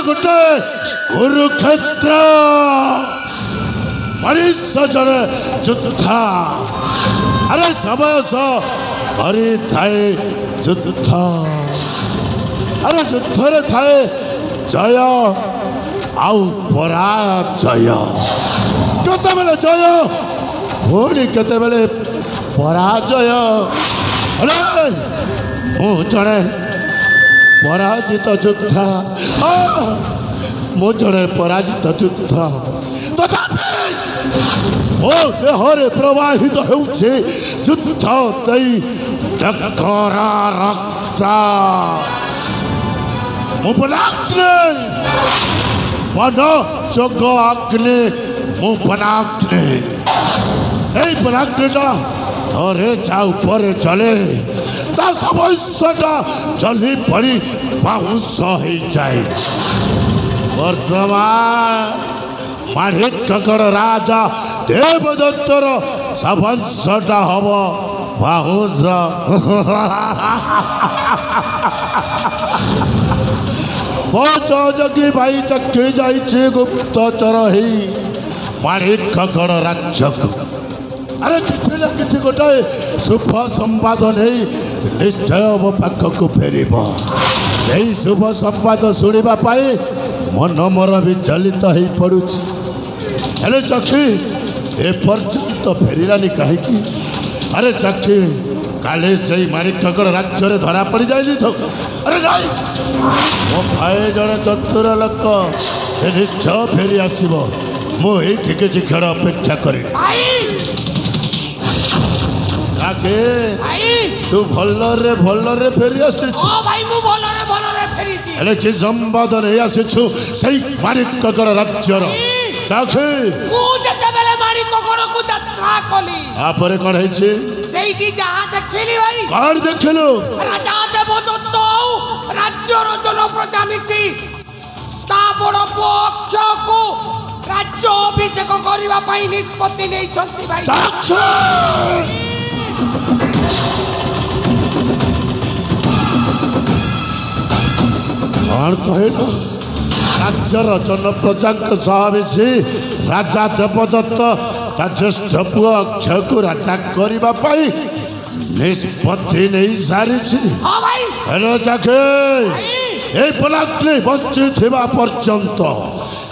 गोटे कुरुक्षेत्र मरीच जड़े युद्धा अरे समय हरी थाए युद्ध अरे युद्ध थाए जय आउ पराजय केते बेले जय पुणी केते बेले पराजय अरे मु जड़े पराजित योद्धा मु जड़े पराजित योद्धा तथापि मो देहरे प्रवाहित होउछे युद्ध तई टकरा रक्त मु बनाग्ने वन जग अग्नि मु बनाग्ने এই बनाग्नेटा धरे जाऊ परे चले ता समस्याटा जली पड़ी बाउंस हो जाए वर्तमान माणिकगढ़ राजा देवदत्तर सवंशटा हम बाउंस जगी भाई चक्की जाइए गुप्तचर ही माणिकगढ़ राज्य को अरे किसी न किसी गोटाए शुभ संवाद नहीं निश्चय मो पाखक फेर से शुभ संवाद शुणापी मन मोर विचलित हो पड़ुछि हेले चक्षी एपर्यंत फेरानी कहीं अरे चक्षी काले से माणिकगढ़ राज्य धरा पड़ जाए तो अरे नहीं मो भाई जड़े चतुर लोक से निश्चय फेरी आसब मुझे किसी क्षण अपेक्षा करी तू भलरे फेरी आसी कि संवाद नहीं आसीछु सही माणिकगढ़ राज्यर आपरे कौन है कौन देखलु राजा देवदत्त राज्यर जनप्रजा मिसी ता बड़ पक्ष को राज्य अभिषेक करने निष्पत्ति नहीं भाई कौन कहल राज्यर जनप्रजा मिसी राजा देवदत्त ज्येष्ठ पुआ अक्षय को राजा करने निष्पत्ति नहीं सारी बंची थिबा पर्यंत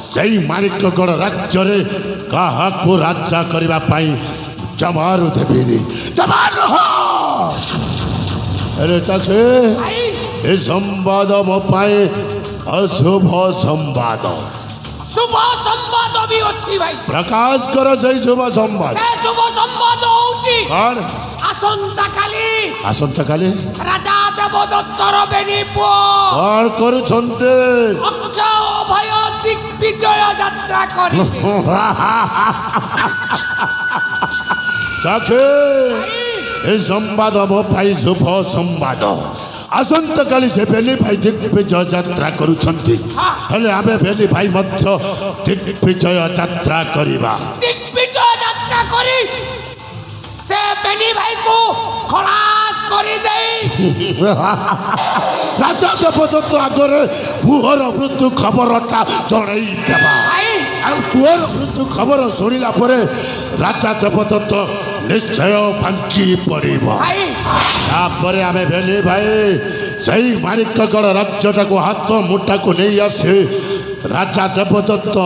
से माणिकगढ़ राज्य क्या राजा करने जमारू देवी अरे चाखे ये संवाद मो पाए अशुभ संवाद शुभ संवाद भी अच्छी भाई प्रकाश कर सही शुभ संवाद शुभ संवाद होउची कौन आसंता काली राजा देवदत्तर बेनी पुओ कौन करुछन्ते अक्षय भय दिग्विजय यात्रा करी चाखे ए संवाद मो भाई शुभ संवाद आसंता काली से बेनी भाई दिग्विजय यात्रा करुछन्ति हेले आमे बेनी भाई मध्य दिग्विजय यात्रा करिबा दिग्विजय यात्रा करी से बेनी भाई को खलास करी दे राजा देवदत्त आगे पुहर मृत्यु खबरटा जड़ई देवा पुहर मृत्यु खबर शुणिला परे राजा देवदत्त निश्चय फांकी पड़े आम भेली भाई सही माणिकगढ़ राज्यटा को हाथ मुठा को नहीं आसे राजा देवदत्त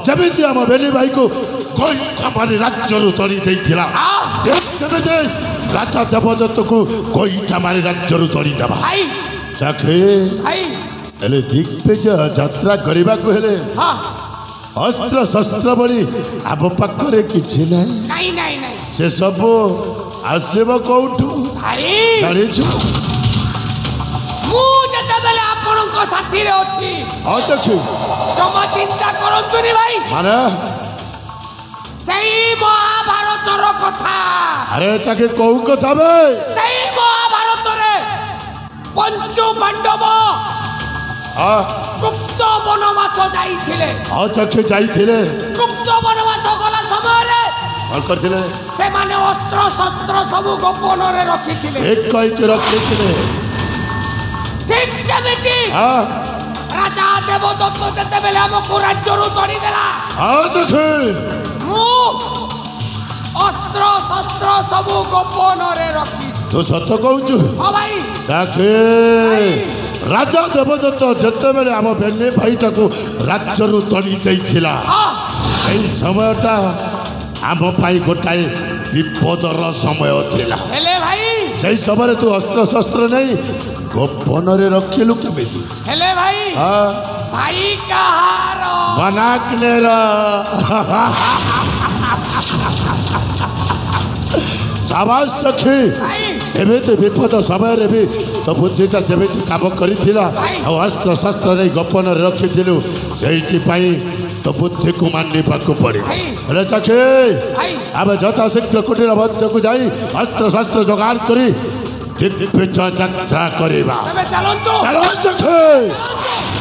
जमी आम भेली भाई को गोईठा मारी राज्य तड़ी देला राजा देवदत्त को गोईठा मारी राज्य तड़ी देवा चाकरी हेले दिग्विजय यात्रा करने को हेले अस्त्र शस्त्र बड़ी आब पाखरे किछि नहीं से सब आसब कौठू जानिछु मु जतबेले आपनक साथी रे अछि अच्छा तम चिंता करंतुनी भाई माने सही महाभारतर कथा अरे चाके कहू कथा बे सही महाभारत रे पंचु पांडव गुप्त वनवास जाइथिले चाके जाइथिले गुप्त वनवास गला समय रे और करथिले से माने अस्त्र शस्त्र सब गोपन रे रखिथिले एक कहिते रखिथिले ठीक जेमिति राजा ଦେବଦତ୍ତ ଯେତେବେଳେ ଆମକୁ ରାଜ୍ୟରୁ ତଡ଼ିଦେଲା ଆଉ ଦେଖେ ମୁଁ ଅସ୍ତ୍ର ଶସ୍ତ୍ର ସବୁ ଗୋପନରେ ରଖି ତୁ ସତ କହୁଛୁ ହଁ ଭାଇ ଦେଖେ ରାଜା ଦେବଦତ୍ତ ଯେତେବେଳେ ଆମ ବେନେ ଭାଇଟାକୁ ରାଜ୍ୟରୁ ତଡ଼ି ଦେଇଥିଲା ହଁ ସେଇ ସମୟଟା ଆମ ପାଇଁ ଗୋଟାଏ ବିପଦର ସମୟ ଥିଲା ହେଲେ ଭାଇ ସେଇ ସମୟରେ ତୁ ଅସ୍ତ୍ରଶସ୍ତ୍ର ନେଇ ଗୋପନରେ ରଖିଲୁ କେମିତି ହେଲେ ଭାଇ ହଁ ଭାଇ କାହାର ବନାକନେର ସାବାସ ସଖୀ ଭାଇ ଏମିତି ବିପଦ ସମୟରେ ବି ତୋ ବୁଦ୍ଧିଟା ଯେମିତି କାମ କରିଥିଲା ଆଉ ଅସ୍ତ୍ରଶସ୍ତ୍ର ନେଇ ଗୋପନରେ ରଖିଥିଲୁ ସେଇଥିପାଇଁ ତୋ ବୁଦ୍ଧିକୁ ମାନିବାକୁ ପଡ଼େ ହେଲେ ସଖୀ ଭାଇ ଆମେ ଯଥାଶୀଘ୍ର କୁଟୀର ମଧ୍ୟକୁ ଯାଇ ଅସ୍ତ୍ରଶସ୍ତ୍ର ଯୋଗାଡ଼ କରି ଦିଗ୍ବିଜୟ ଯାତ୍ରା କରିବା ତେବେ ଚାଲନ୍ତୁ ଚାଲ ସଖୀ